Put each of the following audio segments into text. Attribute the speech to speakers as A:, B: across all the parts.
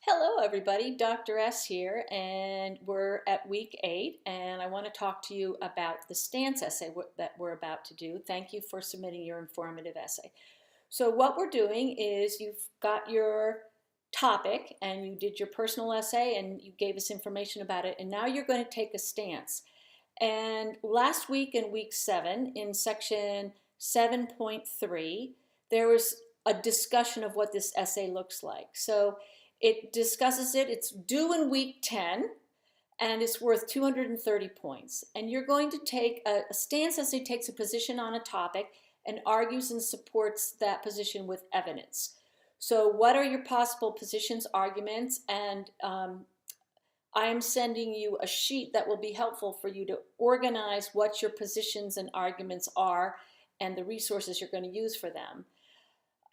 A: Hello everybody, Dr. S here, and we're at week 8, and I want to talk to you about the stance essay that we're about to do. Thank you for submitting your informative essay. So what we're doing is you've got your topic and you did your personal essay and you gave us information about it, and now you're going to take a stance. And last week in week 7, in section 7.3, there was a discussion of what this essay looks like. So it discusses it. It's due in week 10, and it's worth 230 points. And you're going to take a stance essay takes a position on a topic and argues and supports that position with evidence. So what are your possible positions, arguments, and I am sending you a sheet that will be helpful for you to organize what your positions and arguments are and the resources you're going to use for them.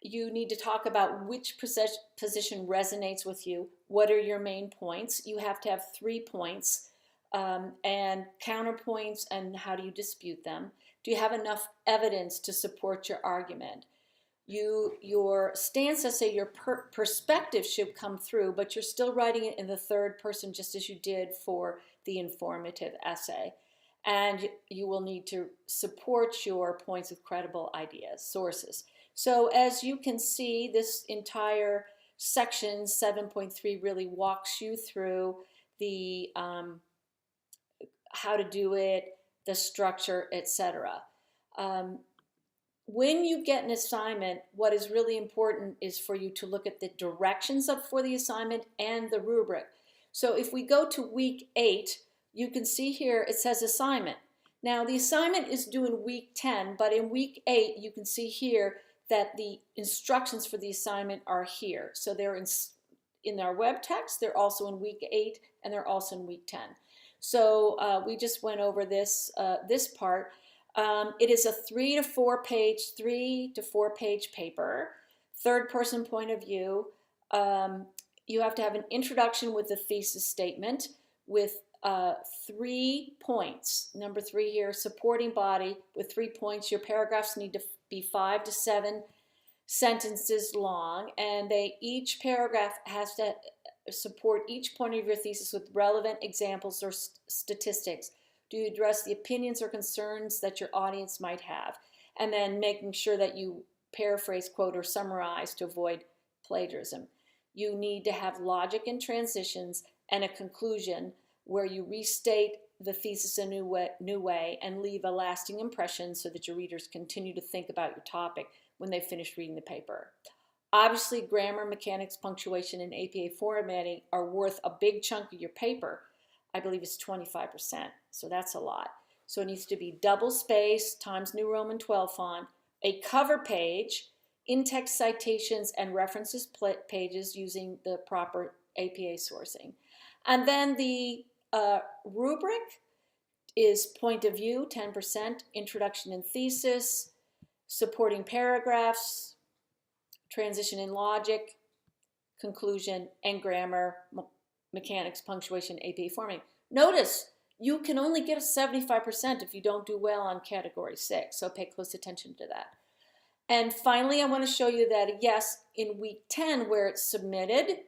A: You need to talk about which position resonates with you. What are your main points? You have to have 3 points and counterpoints, and how do you dispute them? Do you have enough evidence to support your argument? Your stance essay, your perspective should come through, but you're still writing it in the third person just as you did for the informative essay. And you will need to support your points with credible ideas, sources. So as you can see, this entire section 7.3 really walks you through the how to do it, the structure, etc. When you get an assignment, what is really important is for you to look at the directions for the assignment and the rubric. So if we go to week 8, you can see here it says assignment. Now the assignment is due in week 10, but in week 8 you can see here that the instructions for the assignment are here. So they're in our web text, they're also in week 8, and they're also in week 10. So we just went over this part. It is a 3 to 4 page paper, third person point of view. You have to have an introduction with a thesis statement with 3 points. Number 3 here, supporting body with 3 points. Your paragraphs need to be 5 to 7 sentences long, and each paragraph has to support each point of your thesis with relevant examples or statistics. Do you address the opinions or concerns that your audience might have? And then making sure that you paraphrase, quote, or summarize to avoid plagiarism. You need to have logic and transitions and a conclusion where you restate the thesis in a new way and leave a lasting impression so that your readers continue to think about your topic when they finish reading the paper. Obviously, grammar, mechanics, punctuation, and APA formatting are worth a big chunk of your paper. I believe it's 25%, so that's a lot. So it needs to be double space, Times New Roman 12 font, a cover page, in-text citations and references pages using the proper APA sourcing. And then the rubric is point of view, 10%, introduction and thesis, supporting paragraphs, transition and logic, conclusion, and grammar, mechanics, punctuation, APA formatting. Notice you can only get a 75% if you don't do well on category 6, so pay close attention to that. And finally, I want to show you that, yes, in week 10 where it's submitted,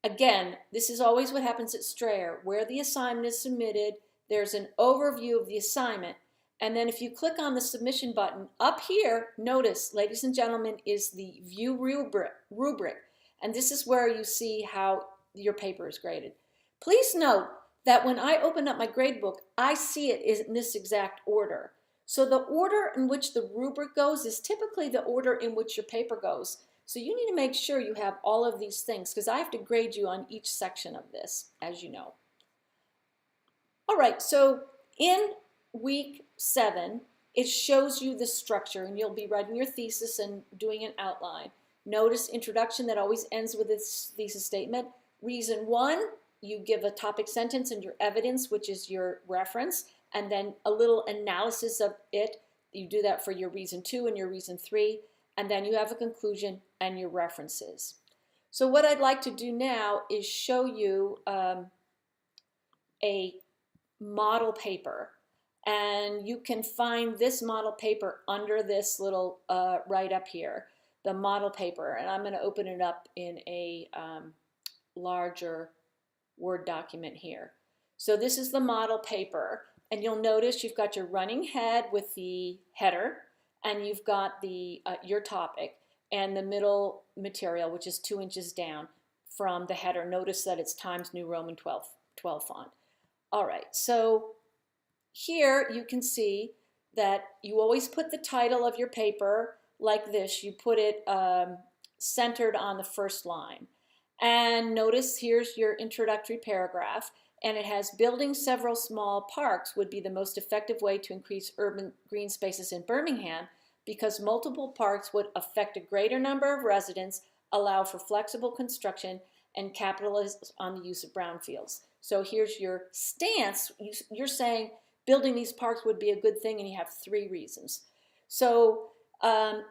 A: again, this is always what happens at Strayer. Where the assignment is submitted, there's an overview of the assignment, and then if you click on the submission button, up here, notice, ladies and gentlemen, is the view rubric. And this is where you see how your paper is graded. Please note that when I open up my gradebook, I see it in this exact order. So the order in which the rubric goes is typically the order in which your paper goes. So you need to make sure you have all of these things because I have to grade you on each section of this, as you know. All right, so in week 7, it shows you the structure, and you'll be writing your thesis and doing an outline. Notice introduction that always ends with this thesis statement. Reason 1, you give a topic sentence and your evidence, which is your reference, and then a little analysis of it. You do that for your reason 2 and your reason 3, and then you have a conclusion and your references. So what I'd like to do now is show you a model paper, and you can find this model paper under this little right up here, the model paper, and I'm going to open it up in a larger Word document here. So this is the model paper, and you'll notice you've got your running head with the header, and you've got the your topic, and the middle material, which is 2 inches down from the header. Notice that it's Times New Roman 12 font. All right, so here you can see that you always put the title of your paper like this. You put it centered on the first line. And notice here's your introductory paragraph, and it has building several small parks would be the most effective way to increase urban green spaces in Birmingham because multiple parks would affect a greater number of residents, allow for flexible construction, and capitalize on the use of brownfields. So here's your stance. You're saying building these parks would be a good thing, and you have 3 reasons. So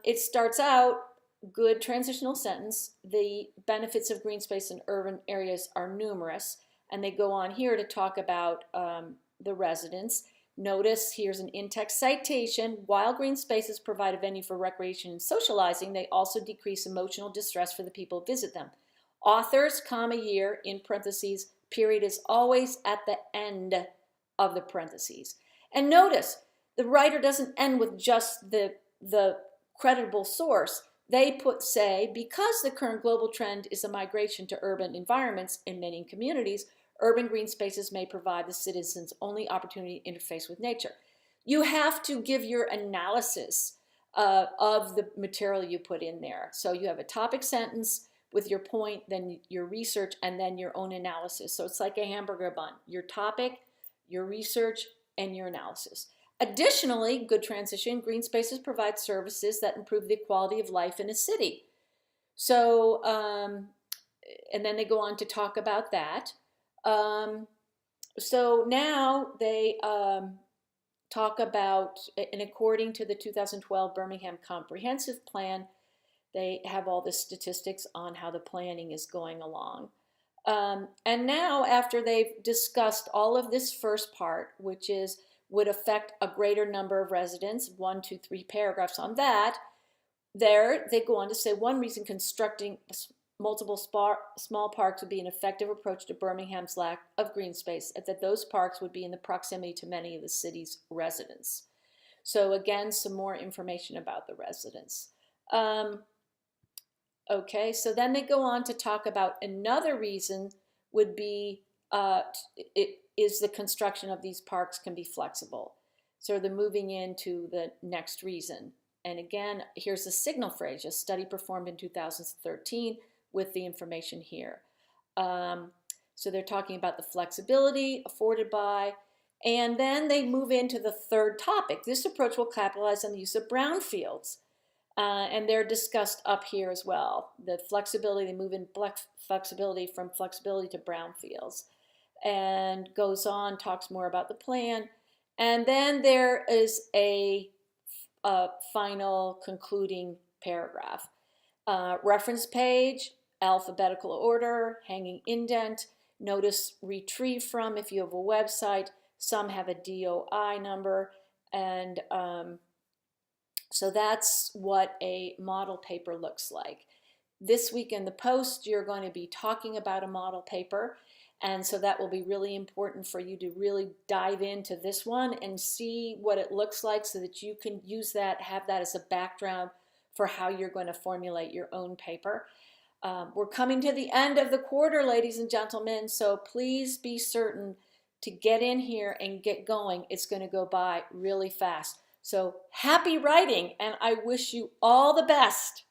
A: it starts out, good transitional sentence. The benefits of green space in urban areas are numerous, and they go on here to talk about the residents. Notice here's an in-text citation. While green spaces provide a venue for recreation and socializing, they also decrease emotional distress for the people who visit them. Authors, year, in parentheses, period is always at the end of the parentheses. And notice, the writer doesn't end with just the credible source. They say, because the current global trend is a migration to urban environments in many communities, urban green spaces may provide the citizens only opportunity to interface with nature. You have to give your analysis of the material you put in there. So you have a topic sentence with your point, then your research, and then your own analysis. So it's like a hamburger bun. Your topic, your research, and your analysis. Additionally, good transition, green spaces provide services that improve the quality of life in a city. So, and then they go on to talk about that. So now they talk about, and according to the 2012 Birmingham Comprehensive Plan, they have all the statistics on how the planning is going along. And now, after they've discussed all of this first part, which is would affect a greater number of residents, 1, 2, 3 paragraphs on that, there they go on to say one reason constructing multiple small parks would be an effective approach to Birmingham's lack of green space, and that those parks would be in the proximity to many of the city's residents. So again, some more information about the residents. Okay, so then they go on to talk about another reason would be is the construction of these parks can be flexible. So they're moving into the next reason. And again, here's a signal phrase, a study performed in 2013 with the information here. So they're talking about the flexibility afforded by, and then they move into the third topic. This approach will capitalize on the use of brownfields. And they're discussed up here as well. The flexibility, they move in flexibility from flexibility to brownfields. And goes on, talks more about the plan. And then there is a final concluding paragraph. Reference page, alphabetical order, hanging indent. Notice retrieve from if you have a website. Some have a DOI number. And so that's what a model paper looks like. This week in the Post, you're going to be talking about a model paper. And so that will be really important for you to really dive into this one and see what it looks like so that you can use that, have that as a background for how you're going to formulate your own paper. We're coming to the end of the quarter, ladies and gentlemen, so please be certain to get in here and get going. It's going to go by really fast. So happy writing, and I wish you all the best.